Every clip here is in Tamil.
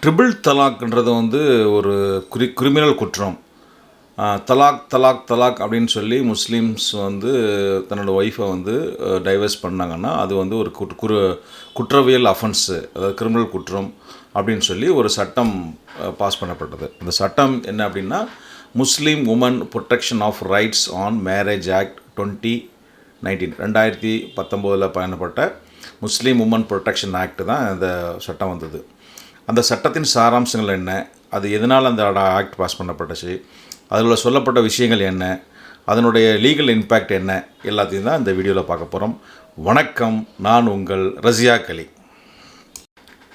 ட்ரிபிள் தலாக்ன்றது வந்து ஒரு கிரிமினல் குற்றம். தலாக் தலாக் தலாக் அப்படின்னு சொல்லி முஸ்லீம்ஸ் வந்து தன்னோட ஒய்ஃபை வந்து டைவர்ஸ் பண்ணாங்கன்னா அது வந்து ஒரு குற்றவியல் அஃபென்ஸு, அதாவது கிரிமினல் குற்றம் அப்படின்னு சொல்லி ஒரு சட்டம் பாஸ் பண்ணப்பட்டது. அந்த சட்டம் என்ன அப்படின்னா, Muslim women protection of rights on marriage act 2019 பயணப்பட்ட முஸ்லீம் உமன் ப்ரொடெக்ஷன் ஆக்ட் தான் இந்த சட்டம் வந்தது. அந்த சட்டத்தின் சாராம்சங்கள் என்ன, அது எதனால் அந்த ஆக்ட் பாஸ் பண்ணப்பட்டுச்சு, அதில் சொல்லப்பட்ட விஷயங்கள் என்ன, அதனுடைய லீகல் இம்பேக்ட் என்ன, எல்லாத்தையும் தான் இந்த வீடியோவில் பார்க்க போகிறோம். வணக்கம், நான் உங்கள் ரஸியா கலி.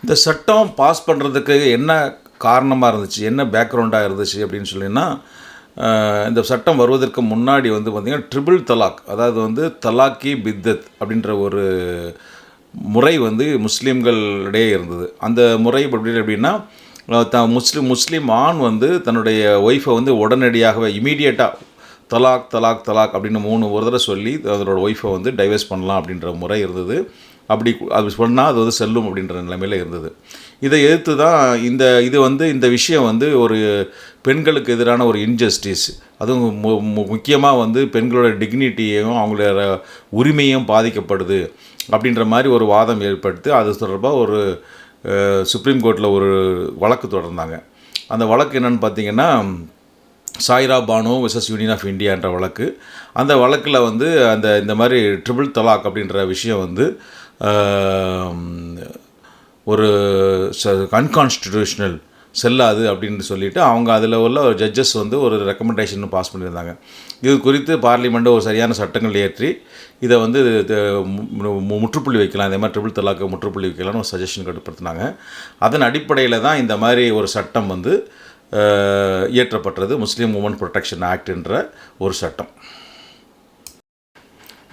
இந்த சட்டம் பாஸ் பண்ணுறதுக்கு என்ன காரணமாக இருந்துச்சு, என்ன பேக்ரவுண்டாக இருந்துச்சு அப்படின்னு சொல்லினா, இந்த சட்டம் வருவதற்கு முன்னாடி வந்து பார்த்திங்கன்னா ட்ரிபிள் தலாக், அதாவது வந்து தலாக்கி பித்தத் அப்படின்ற ஒரு முறை வந்து முஸ்லீம்களிடையே இருந்தது. அந்த முறை எப்படின்னா, முஸ்லீம் ஆண் வந்து தன்னுடைய ஒய்ஃபை வந்து உடனடியாகவே இமீடியட்டாக தலாக் தலாக் தலாக் அப்படின்னு ஒரு தடவை சொல்லி அதனோட ஒய்ஃபை வந்து டைவர்ஸ் பண்ணலாம் அப்படின்ற முறை இருந்தது. அது சொன்னால் அது வந்து செல்லும் அப்படின்ற நிலைமையில் இருந்தது. இதை எதிர்த்து தான் இந்த விஷயம் வந்து ஒரு பெண்களுக்கு எதிரான ஒரு இன்ஜஸ்டிஸ், அதுவும் முக்கியமாக வந்து பெண்களோட டிக்னிட்டியையும் அவங்களோட உரிமையும் பாதிக்கப்படுது அப்படின்ற மாதிரி ஒரு வாதம் ஏற்படுத்தி அது தொடர்பாக ஒரு சுப்ரீம் கோர்ட்டில் ஒரு வழக்கு தொடர்ந்தாங்க. அந்த வழக்கு என்னென்னு பார்த்திங்கன்னா, Saira Banu versus union of இந்தியான்ற வழக்கு. அந்த வழக்கில் வந்து இந்த மாதிரி ட்ரிபிள் தலாக் அப்படின்ற விஷயம் வந்து ஒரு அன்கான்ஸ்டிடியூஷனல், செல்லாது அப்படின்னு சொல்லிவிட்டு அவங்க அதில் உள்ள ஒரு ஜட்ஜஸ் வந்து ஒரு ரெக்கமெண்டேஷன் பாஸ் பண்ணியிருந்தாங்க. இது குறித்து பார்லிமெண்ட்டு ஒரு சரியான சட்டங்கள் ஏற்றி இதை வந்து முற்றுப்புள்ளி வைக்கலாம், இதே மாதிரி ட்ரிபிள் தலாக்கு முற்றுப்புள்ளி வைக்கலாம்னு ஒரு சஜஷன் கட்டுப்படுத்தினாங்க. அதன் அடிப்படையில் தான் இந்த மாதிரி ஒரு சட்டம் வந்து இயற்றப்பட்டது, முஸ்லீம் உமன் ப்ரொடெக்ஷன் ஆக்ட் என்ற ஒரு சட்டம்.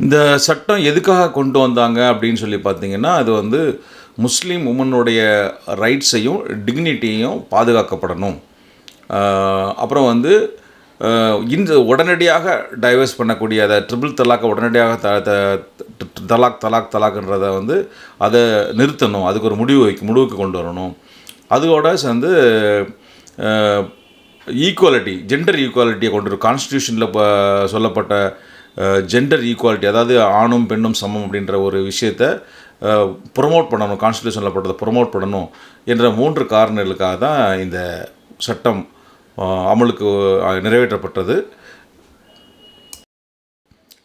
இந்த சட்டம் எதுக்காக கொண்டு வந்தாங்க அப்படின்னு சொல்லி பார்த்திங்கன்னா, அது வந்து முஸ்லீம் உமனுடைய ரைட்ஸையும் டிக்னிட்டியையும் பாதுகாக்கப்படணும். அப்புறம் வந்து இந்த உடனடியாக டைவர்ஸ் பண்ணக்கூடிய அதை ட்ரிபிள் தலாக்கை உடனடியாக தலாக் தலாக் தலாக்ன்றதை வந்து அதை நிறுத்தணும், அதுக்கு ஒரு முடிவுக்கு கொண்டு வரணும். அதோட சேர்ந்து ஈக்குவாலிட்டி, ஜெண்டர் ஈக்குவாலிட்டியை கொண்டு வரும். கான்ஸ்டியூஷனில் சொல்லப்பட்ட ஜெண்டர் ஈக்குவாலிட்டி, அதாவது ஆணும் பெண்ணும் சமம் அப்படின்ற ஒரு விஷயத்தை ப்ரொமோட் பண்ணணும், கான்ஸ்டியூஷனில் போட்டதை ப்ரொமோட் பண்ணணும் என்ற 3 காரணங்களுக்காக தான் இந்த சட்டம் அமலுக்கு நிறைவேற்றப்பட்டது.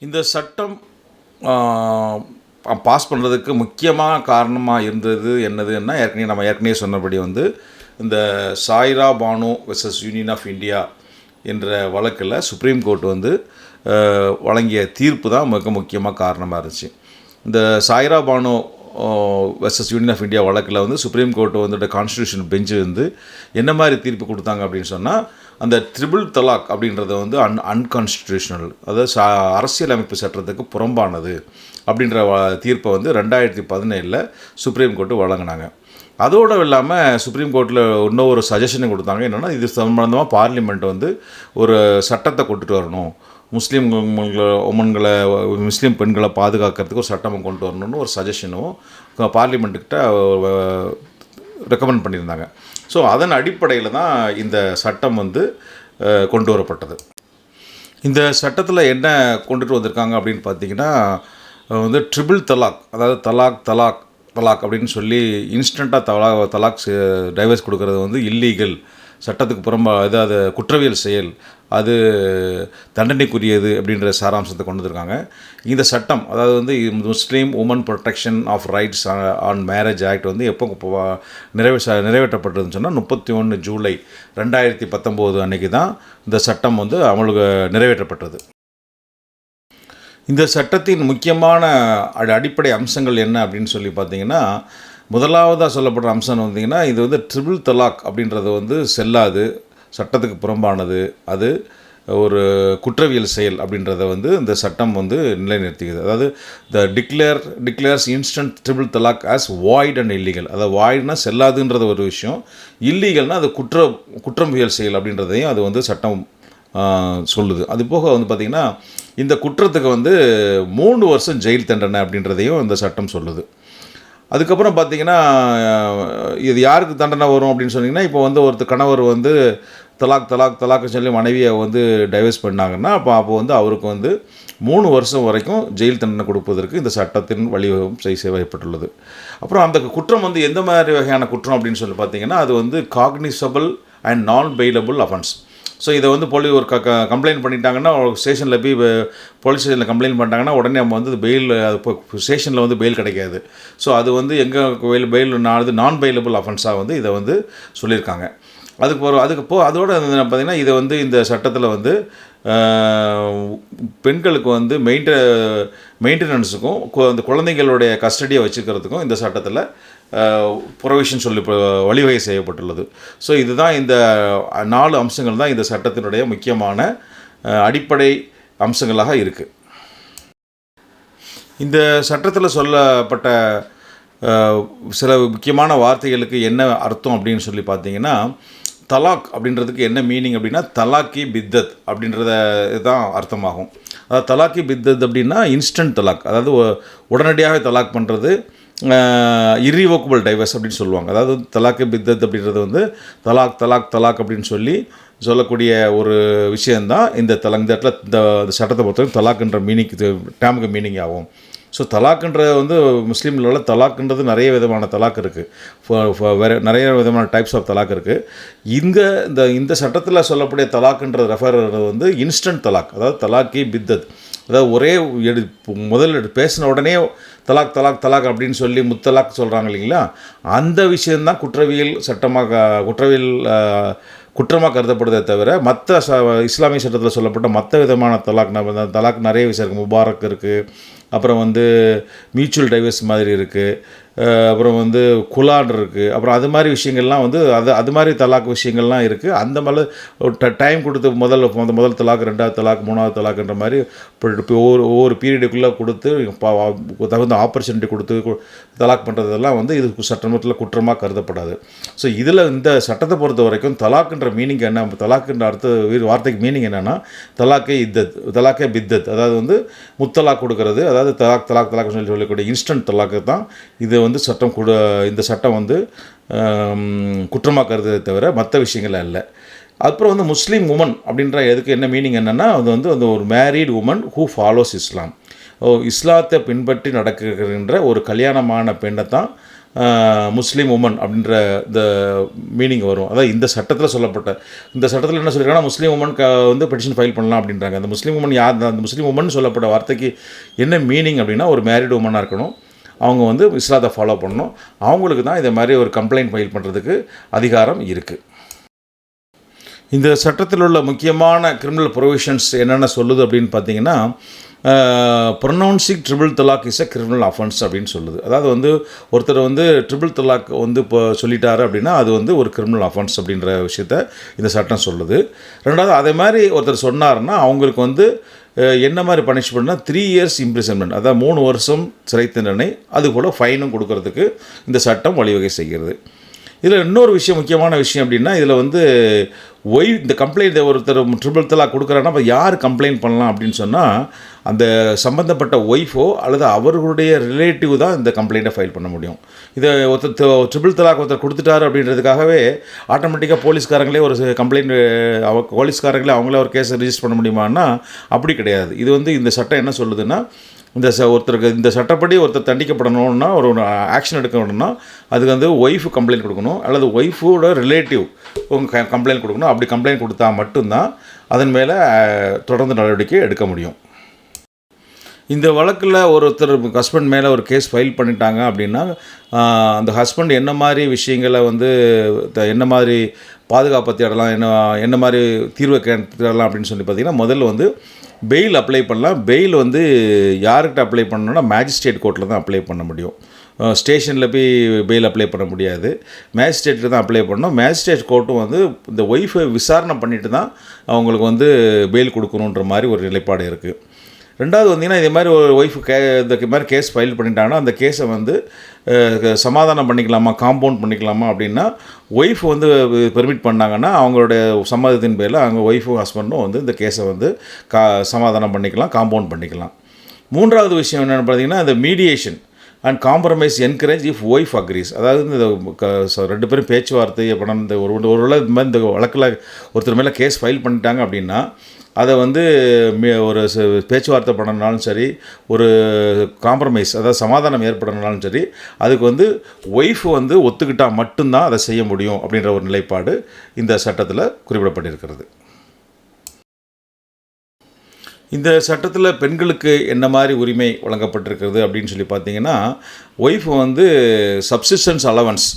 இந்த சட்டம் பாஸ் பண்ணுறதுக்கு முக்கியமாக காரணமாக இருந்தது என்னதுன்னா, ஏற்கனவே சொன்னபடி வந்து இந்த Saira Banu versus union of India என்ற வழக்கில் சுப்ரீம் கோர்ட் வந்து வழங்கிய தீர்ப்பு தான் மிக முக்கியமாக காரணமாக இருந்துச்சு. இந்த Saira Banu versus union of India வழக்கில் வந்து சுப்ரீம் கோர்ட் வந்துட்டு கான்ஸ்டியூஷன் பெஞ்சு வந்து என்ன மாதிரி தீர்ப்பு கொடுத்தாங்க அப்படின்னு சொன்னால், அந்த ட்ரிபிள் தலாக் அப்படின்றத வந்து அன்கான்ஸ்டிடியூஷனல், அதாவது அரசியலமைப்பு சட்டத்துக்கு புறம்பானது அப்படின்ற தீர்ப்பை வந்து 2017 சுப்ரீம் கோர்ட்டு வழங்கினாங்க. அதோடு இல்லாமல் சுப்ரீம் கோர்ட்டில் இன்னொரு சஜஷனை கொடுத்தாங்க. என்னென்னா, இது சம்பந்தமாக பார்லிமெண்ட் வந்து ஒரு சட்டத்தை கொண்டுட்டு வரணும், முஸ்லீம் பெண்களை பாதுகாக்கிறதுக்கு ஒரு சட்டம் கொண்டு வரணும்னு ஒரு சஜஷனும் பார்லிமெண்ட்டுக்கிட்ட ரெக்கமெண்ட் பண்ணியிருந்தாங்க. ஸோ அதன் அடிப்படையில் தான் இந்த சட்டம் வந்து கொண்டு வரப்பட்டது. இந்த சட்டத்தில் என்ன கொண்டுட்டு வந்திருக்காங்க அப்படின்னு பார்த்திங்கன்னா, வந்து ட்ரிபிள் தலாக், அதாவது தலாக் தலாக் தலாக் அப்படின்னு சொல்லி இன்ஸ்டண்ட்டாக தலாக் டைவர்ஸ் கொடுக்கறது வந்து இல்லீகல், சட்டத்துக்கு புறம்பாக, அது குற்றவியல் செயல், அது தண்டனைக்குரியது அப்படின்ற சாராம்சத்தை கொண்டு வந்திருக்காங்க. இந்த சட்டம், அதாவது வந்து Muslim women protection of rights on marriage act வந்து எப்போ நிறைவேற்றப்பட்டதுன்னு சொன்னால் 31 ஜூலை 2019 அன்றைக்கி தான் இந்த சட்டம் வந்து அமலுக்கு நிறைவேற்றப்பட்டது. இந்த சட்டத்தின் முக்கியமான அடிப்படை அம்சங்கள் என்ன அப்படின்னு சொல்லி பார்த்திங்கன்னா, முதலாவதாக சொல்லப்படுற அம்சம் வந்திங்கன்னா, இது வந்து ட்ரிபிள் தலாக் அப்படின்றது வந்து செல்லாது, சட்டத்துக்கு புறம்பானது, அது ஒரு குற்றவியல் செயல் அப்படின்றத வந்து இந்த சட்டம் வந்து நிலைநிறுத்திக்குது. அதாவது declares instant triple talaq as void and illegal. அதாவது வாய்ட்னா செல்லாதுன்றது ஒரு விஷயம், இல்லீகல்னால் அது குற்றவியல் செயல் அப்படின்றதையும் அது வந்து சட்டம் சொல்லுது. அது போக வந்து பார்த்திங்கன்னா, இந்த குற்றத்துக்கு வந்து 3 வருஷம் ஜெயில் தண்டனை அப்படின்றதையும் இந்த சட்டம் சொல்லுது. அதுக்கப்புறம் பார்த்திங்கன்னா இது யாருக்கு தண்டனை வரும் அப்படின்னு சொன்னிங்கன்னா, இப்போ வந்து ஒருத்தர் கணவர் வந்து தலாக்கு சொல்லி மனைவியை வந்து டைவர்ஸ் பண்ணாங்கன்னா, அப்போ வந்து அவருக்கு வந்து 3 வருஷம் வரைக்கும் ஜெயில் தண்டனை கொடுப்பதற்கு இந்த சட்டத்தின் வழிவகம் செய்யப்பட்டுள்ளது. அப்புறம் அந்த குற்றம் வந்து எந்த மாதிரி வகையான குற்றம் அப்படின்னு சொல்லி பார்த்தீங்கன்னா, அது வந்து காக்னிசபிள் அண்ட் நான் பெயிலபிள் அஃபென்ஸ். ஸோ இதை வந்து ஒரு கம்ப்ளைண்ட் பண்ணிட்டாங்கன்னா, ஸ்டேஷனில் போய் போலீஸ் ஸ்டேஷனில் கம்ப்ளைண்ட் பண்ணிட்டாங்கன்னா, உடனே நம்ம வந்து பெயில் இப்போ ஸ்டேஷனில் வந்து பெயில் கிடைக்காது. ஸோ அது வந்து எங்கே பெயில் நான் பெயிலபிள் அஃபென்ஸாக வந்து இதை வந்து சொல்லியிருக்காங்க. அதோட பார்த்திங்கன்னா, இதை வந்து இந்த சட்டத்தில் வந்து பெண்களுக்கு வந்து மெயின்டெனன்ஸுக்கும் அந்த குழந்தைங்களுடைய கஸ்டடியை வச்சுக்கிறதுக்கும் இந்த சட்டத்தில் ப்ரொவிஷன் சொல்லி வழிவகை செய்யப்பட்டுள்ளது. ஸோ இதுதான் இந்த 4 அம்சங்கள் தான் இந்த சட்டத்தினுடைய முக்கியமான அடிப்படை அம்சங்களாக இருக்குது. இந்த சட்டத்தில் சொல்லப்பட்ட சில முக்கியமான வார்த்தைகளுக்கு என்ன அர்த்தம் அப்படின்னு சொல்லி பார்த்தீங்கன்னா, தலாக் அப்படின்றதுக்கு என்ன மீனிங் அப்படின்னா, தலாக்கி பித்தத் அப்படின்றத தான் அர்த்தமாகும். அதாவது தலாக்கி பித்தத் அப்படின்னா இன்ஸ்டன்ட் தலாக், அதாவது உடனடியாக தலாக் பண்ணுறது, இர்ரிவோக்கபிள் டைவர்ஸ் அப்படின்னு சொல்லுவாங்க. அதாவது தலாக்கி பித்தத் அப்படின்றது வந்து தலாக் அப்படின்னு சொல்லக்கூடிய ஒரு விஷயந்தான் இந்த இடத்துல இந்த சட்டத்தை பொறுத்தவரை தலாக்ன்ற டேமுக்கு மீனிங் ஆகும். ஸோ தலாக்ன்றது வந்து முஸ்லீம்களோட தலாக்ன்றது நிறைய விதமான தலாக் இருக்குது, வேறு நிறைய விதமான டைப்ஸ் ஆஃப் தலாக் இருக்குது. இந்த சட்டத்தில் சொல்லக்கூடிய தலாக்ன்ற ரெஃபர் வந்து இன்ஸ்டன்ட் தலாக், அதாவது தலாக்கி பித்தத், அதாவது ஒரே முதல் பேசின உடனே தலாக் அப்படின்னு சொல்லி முத்தலாக் சொல்கிறாங்க இல்லைங்களா, அந்த விஷயந்தான் குற்றமாக கருதப்படுதே தவிர மற்ற இஸ்லாமிய சட்டத்தில் சொல்லப்பட்ட மற்ற விதமான தலாக் நிறைய விஷயம் இருக்குது. முபாரக் இருக்குது, அப்புறம் வந்து மியூச்சுவல் டைவர்ஸ் மாதிரி இருக்குது, அப்புறம் வந்து குலான் இருக்குது, அப்புறம் அது மாதிரி விஷயங்கள்லாம் வந்து அது மாதிரி தலாக் விஷயங்கள்லாம் இருக்குது. அந்த மாதிரி டைம் கொடுத்து முதல் தலாக், 2வது தலாக், 3வது தலாக்ன்ற மாதிரி ஒவ்வொரு பீரியடுக்குள்ளே கொடுத்து தகுந்த ஆப்பர்ச்சுனிட்டி கொடுத்து தலாக் பண்ணுறதெல்லாம் வந்து இது சட்டமத்தில் குற்றமாக கருதப்படாது. ஸோ இந்த சட்டத்தை பொறுத்த வரைக்கும் தலாக்ன்ற மீனிங் என்ன, தலாக்ன்ற வார்த்தைக்கு மீனிங் என்னென்னா தலாக்கே பித்தத், அதாவது வந்து முத்தலாக் கொடுக்கறது, அதாவது தலாக் சொல்லக்கூடிய இன்ஸ்டன்ட் தலாக்கு தான் இது வந்து இந்த சட்டம் வந்து குற்றமாக கருதுறதை தவிர மற்ற விஷயங்கள் அல்ல. அப்புறம் வந்து முஸ்லீம் உமன் அப்படின்ற எதுக்கு என்ன மீனிங் என்னென்னா, அது வந்து அந்த ஒரு மேரீட் உமன் ஹூ ஃபாலோஸ் இஸ்லாம், இஸ்லாத்தை பின்பற்றி நடக்கின்ற ஒரு கல்யாணமான பெண்ணை தான் முஸ்லீம் உமன் அப்படின்ற இந்த மீனிங் வரும். அதாவது இந்த சட்டத்தில் இந்த சட்டத்தில் என்ன சொல்லியிருக்காங்கன்னா, முஸ்லீம் உமன் வந்து பெட்டிஷன் ஃபைல் பண்ணலாம் அப்படின்றாங்க. அந்த முஸ்லீம் உமன் அந்த முஸ்லீம் உமன் சொல்லப்பட்ட வார்த்தைக்கு என்ன மீனிங் அப்படின்னா, ஒரு மேரிட் உமனாக இருக்கணும், அவங்க வந்து இஸ்லாத்தை ஃபாலோ பண்ணணும், அவங்களுக்கு தான் இதை மாதிரி ஒரு கம்ப்ளைண்ட் ஃபைல் பண்ணுறதுக்கு அதிகாரம் இருக்குது. இந்த சட்டத்தில் உள்ள முக்கியமான கிரிமினல் ப்ரொவிஷன்ஸ் என்னென்ன சொல்லுது அப்படின்னு பார்த்தீங்கன்னா, pronouncing triple talaq is a criminal offence அப்படின்னு சொல்லுது. அதாவது வந்து ஒருத்தர் வந்து ட்ரிபிள் தலாக் வந்து இப்போ சொல்லிட்டாரு அப்படின்னா அது வந்து ஒரு கிரிமினல் அஃபென்ஸ் அப்படின்ற விஷயத்த இந்த சட்டம் சொல்லுது. ரெண்டாவது, அதே மாதிரி ஒருத்தர் சொன்னார்னா அவங்களுக்கு வந்து என்ன மாதிரி பனிஷ்மெண்ட்னா 3 years இம்ப்ரிசன்மெண்ட், அதாவது 3 வருஷம் சிறை தண்டனை, அதுபோல் ஃபைனும் கொடுக்கறதுக்கு இந்த சட்டம் வழிவகை செய்கிறது. இதில் இன்னொரு விஷயம், முக்கியமான விஷயம் அப்படின்னா, இதில் வந்து இந்த கம்ப்ளைண்ட் ஒருத்தர் ட்ரிபிள் தலாக் கொடுக்குறாங்கன்னா அப்போ யார் கம்ப்ளைண்ட் பண்ணலாம் அப்படின்னு சொன்னால், அந்த சம்மந்தப்பட்ட ஒய்ஃபோ அல்லது அவர்களுடைய ரிலேட்டிவ் தான் இந்த கம்ப்ளைண்ட்டை ஃபைல் பண்ண முடியும். இதை ஒருத்தர் ட்ரிபிள் தலாக் ஒருத்தர் கொடுத்துட்டாரு அப்படின்றதுக்காகவே ஆட்டோமேட்டிக்காக போலீஸ்காரங்களே ஒரு கம்ப்ளைண்ட் போலீஸ்காரங்களே அவங்களே ஒரு கேஸை ரிஜிஸ்டர் பண்ண முடியுமான்னா அப்படி கிடையாது. இது வந்து இந்த சட்டம் என்ன சொல்லுதுன்னா, ஒருத்தருக்கு இந்த சட்டப்படி ஒருத்தர் தண்டிக்கப்படணும்னா, ஒரு ஆக்ஷன் எடுக்கணும்னா அதுக்கு வந்து ஒய்ஃபு கம்ப்ளைண்ட் கொடுக்கணும் அல்லது ஒய்ஃபோட ரிலேட்டிவ் கம்ப்ளைண்ட் கொடுக்கணும். அப்படி கம்ப்ளைண்ட் கொடுத்தா மட்டும்தான் அதன் மேலே தொடர்ந்து நடவடிக்கை எடுக்க முடியும். இந்த வழக்கில் ஒருத்தர் ஹஸ்பண்ட் மேலே ஒரு கேஸ் ஃபைல் பண்ணிட்டாங்க அப்படின்னா, அந்த ஹஸ்பண்ட் என்ன மாதிரி விஷயங்களை வந்து என்ன மாதிரி பாதுகாப்பு தேடலாம், என்ன மாதிரி தீர்வை தேடலாம் அப்படின்னு சொல்லி பார்த்திங்கன்னா, முதல்ல வந்து பெயில் அப்ளை பண்ணலாம். பெயில் வந்து யார்கிட்ட அப்ளை பண்ணணும்னா மேஜிஸ்ட்ரேட் கோர்ட்டில் தான் அப்ளை பண்ண முடியும். ஸ்டேஷனில் போய் பெயில் அப்ளை பண்ண முடியாது, மேஜிஸ்ட்ரேட்டில் தான் அப்ளை பண்ணணும். மேஜிஸ்ட்ரேட் கோர்ட்டும் வந்து இந்த ஒய்ஃபை விசாரணை பண்ணிவிட்டு தான் அவங்களுக்கு வந்து பெயில் கொடுக்கணுன்ற மாதிரி ஒரு நிலைப்பாடு இருக்குது. ரெண்டாவது வந்தீங்கன்னா, இதே மாதிரி ஒரு ஒய்ஃபு இந்த மாதிரி கேஸ் ஃபைல் பண்ணிட்டாங்கன்னா அந்த கேஸை வந்து சமாதானம் பண்ணிக்கலாமா, காம்பவுண்ட் பண்ணிக்கலாமா அப்படின்னா, ஒய்ஃப் வந்து பெர்மிட் பண்ணாங்கன்னா அவங்களுடைய சம்மதத்தின் பேரில் அவங்க ஒய்ஃபும் ஹஸ்பண்டும் வந்து இந்த கேஸை வந்து சமாதானம் பண்ணிக்கலாம், காம்பவுண்ட் பண்ணிக்கலாம். மூன்றாவது விஷயம் என்னென்னு பார்த்தீங்கன்னா, இந்த mediation. And compromise encourage if wife agrees. அதாவது இந்த ரெண்டு பேரும் பேச்சுவார்த்தை அப்படின்னா இந்த இந்த வழக்கில் ஒருத்தர் மேலே கேஸ் ஃபைல் பண்ணிட்டாங்க அப்படின்னா அதை வந்து ஒரு பேச்சுவார்த்தை பண்ணனாலும் சரி, ஒரு காம்ப்ரமைஸ் அதாவது சமாதானம் ஏற்படனாலும் சரி, அதுக்கு வந்து ஒய்ஃப் வந்து ஒத்துக்கிட்டால் மட்டும்தான் அதை செய்ய முடியும் அப்படின்ற ஒரு நிலைப்பாடு இந்த சட்டத்தில் குறிப்பிடப்பட்டிருக்கிறது. இந்த சட்டத்தில் பெண்களுக்கு என்ன மாதிரி உரிமை வழங்கப்பட்டிருக்கிறது அப்படின்னு சொல்லி பார்த்தீங்கன்னா, ஒய்ஃப் வந்து சப்சிஸ்டன்ஸ் அலவன்ஸ்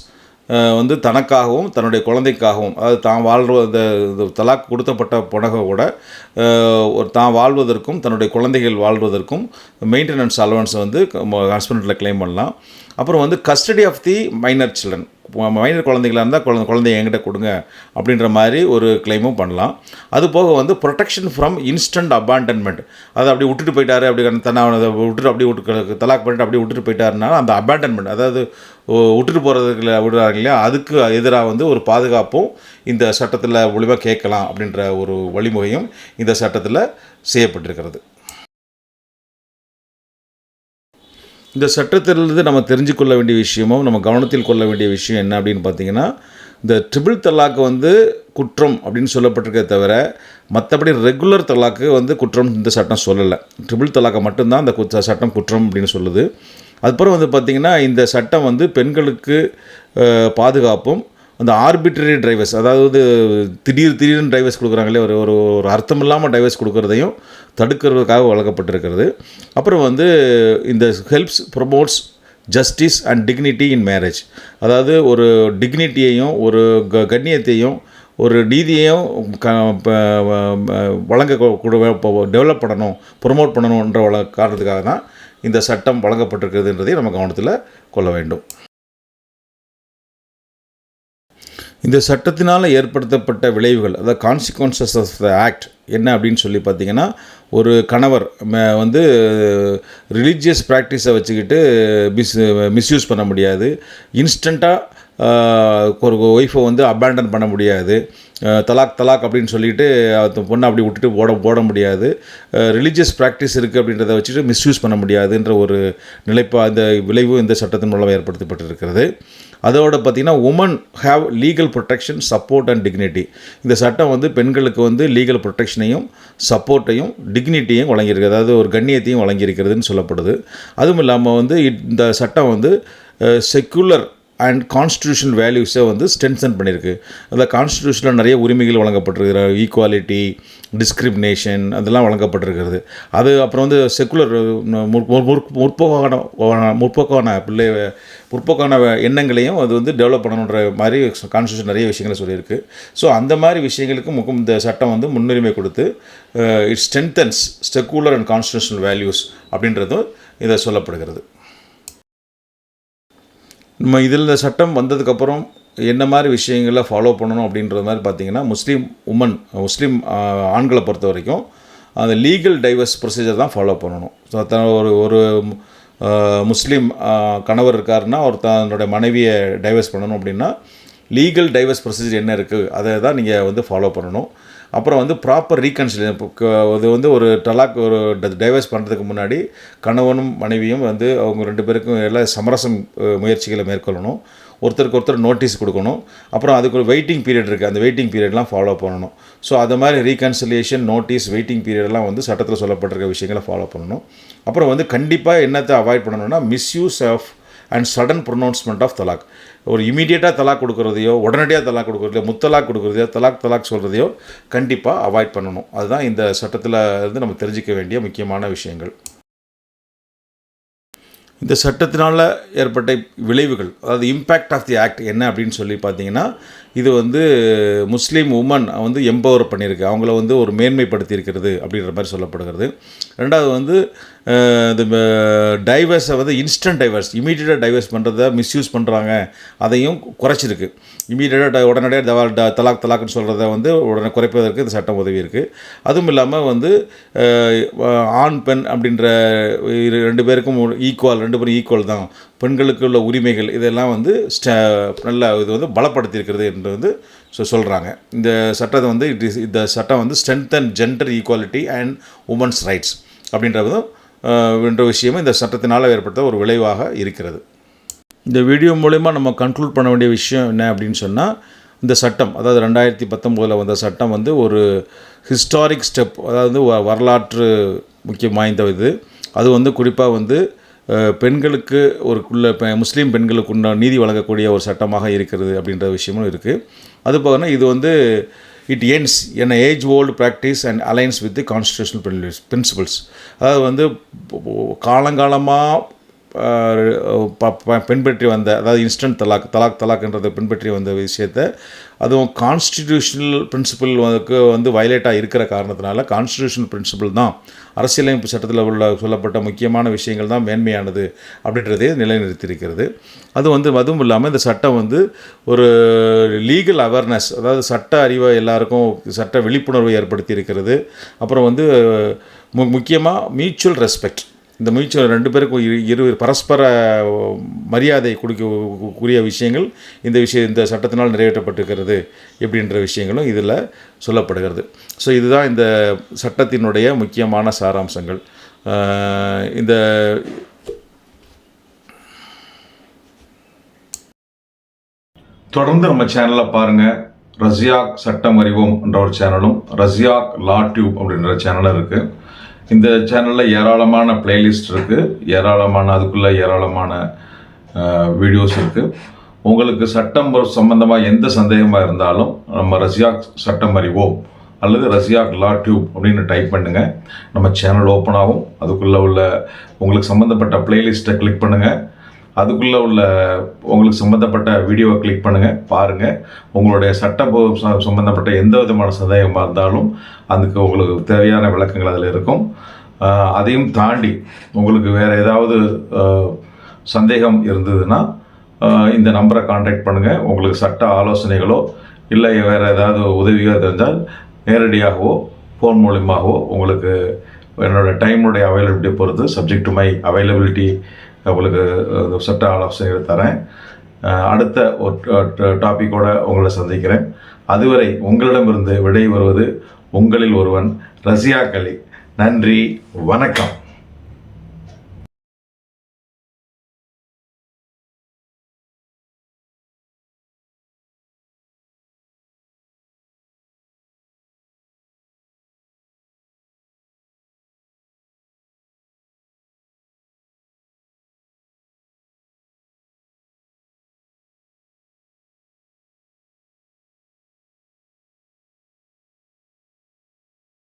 வந்து தனக்காகவும் தன்னுடைய குழந்தைக்காகவும், அதாவது தான் வாழ்கிற இந்த தலாக் கொடுத்தப்பட்ட புடகை கூட ஒரு தான் வாழ்வதற்கும் தன்னுடைய குழந்தைகள் வாழ்வதற்கும் மெயின்டெனன்ஸ் அலவன்ஸை வந்து ஹஸ்பண்டில் கிளைம் பண்ணலாம். அப்புறம் வந்து custody of the minor children, minor குழந்தைகளாக இருந்தால் குழந்தைய என்கிட்ட கொடுங்க அப்படின்ற மாதிரி ஒரு கிளைமும் பண்ணலாம். அது போக வந்து ப்ரொடெக்ஷன் ஃப்ரம் இன்ஸ்டன்ட் அபாண்டன்மெண்ட், அதை அப்படி விட்டுட்டு போயிட்டாரு, அப்படி தன்னை விட்டுட்டு அப்படியே தலாக் பண்ணிட்டு அப்படியே விட்டுட்டு போயிட்டாருனா அந்த அபாண்டன்மெண்ட், அதாவது விட்டுட்டு போகிறதுக்கு விடுறாங்க இல்லையா, அதுக்கு எதிராக வந்து ஒரு பாதுகாப்பும் இந்த சட்டத்தில் ஒளிவாக கேட்கலாம் அப்படின்ற ஒரு வழிமுறையும் இந்த சட்டத்தில் செய்யப்பட்டிருக்கிறது. இந்த சட்டத்திலிருந்து நம்ம தெரிஞ்சு கொள்ள வேண்டிய விஷயமும் நம்ம கவனத்தில் கொள்ள வேண்டிய விஷயம் என்ன அப்படின்னு பார்த்தீங்கன்னா, இந்த ட்ரிபிள் தலாக்கு வந்து குற்றம் அப்படின்னு சொல்லப்பட்டிருக்கே தவிர மற்றபடி ரெகுலர் தலாக்கு வந்து குற்றம் இந்த சட்டம் சொல்லலை. ட்ரிபிள் தலாக்கை மட்டும்தான் இந்த சட்டம் குற்றம் அப்படின்னு சொல்லுது. அதுக்கப்புறம் வந்து பார்த்திங்கன்னா, இந்த சட்டம் வந்து பெண்களுக்கு பாதுகாப்பும், அந்த ஆர்பிட்ரரி டிரைவர்ஸ், அதாவது திடீர்னு டிரைவர்ஸ் கொடுக்குறாங்களே, ஒரு ஒரு ஒரு அர்த்தம் இல்லாமல் டிரைவர்ஸ் கொடுக்குறதையும் தடுக்கிறதுக்காக வழங்கப்பட்டிருக்கிறது. அப்புறம் வந்து இந்த helps promotes justice and dignity in marriage, அதாவது ஒரு டிக்னிட்டியையும் ஒரு கண்ணியத்தையும் ஒரு நீதியையும் வழங்க டெவலப் பண்ணணும், ப்ரொமோட் பண்ணணுன்ற காரணத்துக்காக தான் இந்த சட்டம் வழங்கப்பட்டிருக்கிறதுன்றதை நம்ம கவனத்தில் கொள்ள வேண்டும். இந்த சட்டத்தினால் ஏற்படுத்தப்பட்ட விளைவுகள், அதாவது கான்சிக்வன்சஸ் ஆஃப் த ஆக்ட் என்ன அப்படின்னு சொல்லி பார்த்தீங்கன்னா, ஒரு கணவர் வந்து ரிலீஜியஸ் ப்ராக்டிஸை வச்சுக்கிட்டு மிஸ்யூஸ் பண்ண முடியாது, இன்ஸ்டண்ட்டாக ஒரு ஒய்ஃபை வந்து அபேண்டன் பண்ண முடியாது, தலாக் அப்படின்னு சொல்லிட்டு பொண்ணை அப்படி விட்டுட்டு போட முடியாது, ரிலீஜியஸ் ப்ராக்டிஸ் இருக்குது அப்படின்றத வச்சுட்டு மிஸ்யூஸ் பண்ண முடியாதுன்ற ஒரு இந்த விளைவு இந்த சட்டத்தின் மூலம் ஏற்படுத்தப்பட்டிருக்கிறது. அதோடு பார்த்திங்கன்னா, women have legal protection, support and dignity. இந்த சட்டம் வந்து பெண்களுக்கு வந்து லீகல் ப்ரொடெக்ஷனையும் சப்போர்ட்டையும் டிக்னிட்டியும் வழங்கியிருக்கு, அதாவது ஒரு கண்ணியத்தையும் வழங்கியிருக்கிறதுன்னு சொல்லப்படுது. அதுவும் இல்லாமல் வந்து இந்த சட்டம் வந்து செக்குலர் அண்ட் கான்ஸ்டியூஷனல் வேல்யூஸை வந்து ஸ்ட்ரென்தன் பண்ணியிருக்கு. அதில் கான்ஸ்டியூஷனில் நிறைய உரிமைகள் வழங்கப்பட்டிருக்கிற, ஈக்குவாலிட்டி, டிஸ்கிரிமினேஷன் அதெல்லாம் வழங்கப்பட்டிருக்கிறது. அது அப்புறம் வந்து செக்குலர் முற்போக்கான எண்ணங்களையும் அது வந்து டெவலப் பண்ணணுன்ற மாதிரி கான்ஸ்டியூஷன் நிறைய விஷயங்களை சொல்லியிருக்கு. ஸோ அந்த மாதிரி விஷயங்களுக்கு இந்த சட்டம் வந்து முன்னுரிமை கொடுத்து it strengthens secular and constitutional values அப்படின்றதும் இதை சொல்லப்படுகிறது. நம்ம இதில் இந்த சட்டம் வந்ததுக்கப்புறம் என்ன மாதிரி விஷயங்களை ஃபாலோ பண்ணணும் அப்படின்றது மாதிரி பார்த்திங்கன்னா, முஸ்லீம் ஆண்களை பொறுத்த வரைக்கும் அந்த லீகல் டைவர்ஸ் ப்ரொசீஜர் தான் ஃபாலோ பண்ணணும். ஸோ ஒரு முஸ்லீம் கணவர் இருக்காருன்னா அவர் தன்னுடைய மனைவியை டைவர்ஸ் பண்ணணும் அப்படின்னா லீகல் டைவர்ஸ் ப்ரொசீஜர் என்ன இருக்குது அதை தான் நீங்கள் வந்து ஃபாலோ பண்ணணும். அப்புறம் வந்து ப்ராப்பர் ரீகன்சிலியேஷன், இது வந்து ஒரு ஒரு டைவர்ஸ் பண்ணுறதுக்கு முன்னாடி கணவனும் மனைவியும் வந்து அவங்க ரெண்டு பேருக்கும் எல்லாம் சமரசம் முயற்சிகளை மேற்கொள்ளணும், ஒருத்தருக்கு ஒருத்தர் நோட்டீஸ் கொடுக்கணும். அப்புறம் அதுக்கு ஒரு வெயிட்டிங் பீரியட் இருக்குது, அந்த வெயிட்டிங் பீரியட்லாம் ஃபாலோ பண்ணணும். ஸோ அது மாதிரி ரீகன்சிலியேஷன், நோட்டீஸ், வெயிட்டிங் பீரியட்லாம் வந்து சட்டத்தில் சொல்லப்பட்டிருக்க விஷயங்களை ஃபாலோ பண்ணணும். அப்புறம் வந்து கண்டிப்பாக என்னத்தை அவாய்ட் பண்ணணும்னா misuse of and sudden pronouncement of talaq. ஒரு இமீடியட்டாக தலாக் கொடுக்குறதையோ, உடனடியாக தலாக் கொடுக்குறதையோ, முத்தலாக் கொடுக்குறதையோ, தலாக் சொல்கிறதையோ கண்டிப்பாக அவாய்ட் பண்ணணும். அதுதான் இந்த சட்டத்தில் இருந்து நம்ம தெரிஞ்சிக்க வேண்டிய முக்கியமான விஷயங்கள். இந்த சட்டத்தினால் ஏற்பட்ட விளைவுகள், அதாவது இம்பேக்ட் ஆஃப் தி ஆக்ட் என்ன அப்படின்னு சொல்லி பார்த்தீங்கன்னா, இது வந்து முஸ்லீம் உமன் வந்து எம்பவர் பண்ணியிருக்கு, அவங்கள வந்து ஒரு மேன்மைப்படுத்தியிருக்கிறது அப்படின்ற மாதிரி சொல்லப்படுகிறது. ரெண்டாவது வந்து இந்த டைவர்ஸை வந்து இன்ஸ்டன்ட் டைவர்ஸ், இமீடியட்டாக டைவர்ஸ் பண்ணுறத மிஸ்யூஸ் பண்ணுறாங்க, அதையும் குறைச்சிருக்கு. இமீடியட்டாக உடனடியாக தலாக்னு சொல்கிறத வந்து உடனே குறைப்பதற்கு இந்த சட்டம் உதவி இருக்குது. அதுவும் இல்லாமல் வந்து ஆண் பெண் அப்படின்ற ரெண்டு பேருக்கும் ரெண்டு பேரும் ஈக்குவல் தான், பெண்களுக்கு உள்ள உரிமைகள் இதெல்லாம் வந்து நல்ல இது வந்து பலப்படுத்தியிருக்கிறது என்று வந்து சொல்கிறாங்க. இந்த சட்டத்தை வந்து இந்த சட்டம் வந்து strengthen gender equality and women's rights அப்படின்றதும் என்ற விஷயமும் இந்த சட்டத்தினால் ஏற்பட்ட ஒரு விளைவாக இருக்கிறது. இந்த வீடியோ மூலமா நம்ம கன்க்ளூட் பண்ண வேண்டிய விஷயம் என்ன அப்படின்னு சொன்னால், இந்த சட்டம் அதாவது 2019 வந்த சட்டம் வந்து ஒரு ஹிஸ்டாரிக் ஸ்டெப், அதாவது வரலாற்று முக்கியம் வாய்ந்த இது. அது வந்து குறிப்பாக வந்து பெண்களுக்கு முஸ்லீம் பெண்களுக்கு நீதி வழங்கக்கூடிய ஒரு சட்டமாக இருக்கிறது அப்படின்ற விஷயமும் இருக்குது. அது போகனா இது வந்து it ends N age old practice and alliance with the constitutional principles. அதாவது வந்து காலங்காலமாக பின்பற்றி வந்த, அதாவது இன்ஸ்டன்ட் தலாக்ன்றதை பின்பற்றி வந்த விஷயத்தை, அதுவும் கான்ஸ்டிடியூஷனல் பிரின்சிபலுக்கு வந்து வயலேட்டாக இருக்கிற காரணத்தினால கான்ஸ்டிடியூஷனல் பிரின்சிபல் தான், அரசியலமைப்பு சட்டத்தில் உள்ள சொல்லப்பட்ட முக்கியமான விஷயங்கள் தான் மேன்மையானது அப்படின்றதே நிலைநிறுத்தியிருக்கிறது. அதுவும் இல்லாமல் இந்த சட்டம் வந்து ஒரு லீகல் அவேர்னஸ், அதாவது சட்ட அறிவை எல்லாருக்கும் சட்ட விழிப்புணர்வை ஏற்படுத்தி இருக்கிறது. அப்புறம் வந்து முக்கியமாக மியூச்சுவல் ரெஸ்பெக்ட், இந்த மியூச்சுவல் 2 பேருக்கும் பரஸ்பர மரியாதை கொடுக்கக்கூடிய விஷயங்கள் இந்த சட்டத்தினால் நிறைவேற்றப்பட்டிருக்கிறது இப்படின்ற விஷயங்களும் இதில் சொல்லப்படுகிறது. ஸோ இதுதான் இந்த சட்டத்தினுடைய முக்கியமான சாராம்சங்கள். இந்த தொடர்ந்து நம்ம சேனலை பாருங்கள். ரஸியாக் சட்டம் அறிவோம் என்ற ஒரு சேனலும், ரஸியாக் லா டியூப் அப்படின்ற சேனலும் இருக்குது. இந்த சேனலில் ஏராளமான பிளேலிஸ்ட் இருக்குது, அதுக்குள்ளே ஏராளமான வீடியோஸ் இருக்குது. உங்களுக்கு சட்டம் சம்பந்தமாக எந்த சந்தேகமாக இருந்தாலும் நம்ம ரஸியாக் சட்டம் அறிவோம் அல்லது ரஸியாக் லா டியூப் அப்படின்னு டைப் பண்ணுங்கள். நம்ம சேனல் ஓப்பன் ஆகும். அதுக்குள்ளே உள்ள உங்களுக்கு சம்மந்தப்பட்ட பிளேலிஸ்ட்டை கிளிக் பண்ணுங்கள். அதுக்குள்ளே உள்ள உங்களுக்கு சம்மந்தப்பட்ட வீடியோவை கிளிக் பண்ணுங்கள், பாருங்கள். உங்களுடைய சட்டம் சம்மந்தப்பட்ட எந்த விதமான சந்தேகமாக இருந்தாலும் அதுக்கு உங்களுக்கு தேவையான விளக்கங்கள் அதில் இருக்கும். அதையும் தாண்டி உங்களுக்கு வேறு ஏதாவது சந்தேகம் இருந்ததுன்னா இந்த நம்பரை கான்டாக்ட் பண்ணுங்கள். உங்களுக்கு சட்ட ஆலோசனைகளோ இல்லை வேறு ஏதாவது உதவியோ தெரிஞ்சால் நேரடியாகவோ ஃபோன் மூலியமாகவோ உங்களுக்கு என்னோடய டைமுடைய அவைலபிலிட்டி பொறுத்து, சப்ஜெக்ட் டு மை அவைலபிலிட்டி, உங்களுக்கு சட்ட ஆலோசனைகள் தரேன். அடுத்த ஒரு டாப்பிக்கோடு உங்களை சந்திக்கிறேன். அதுவரை உங்களிடமிருந்து விடை வருவது உங்களில் ஒருவன், ரஸியாக் அலி. நன்றி, வணக்கம்.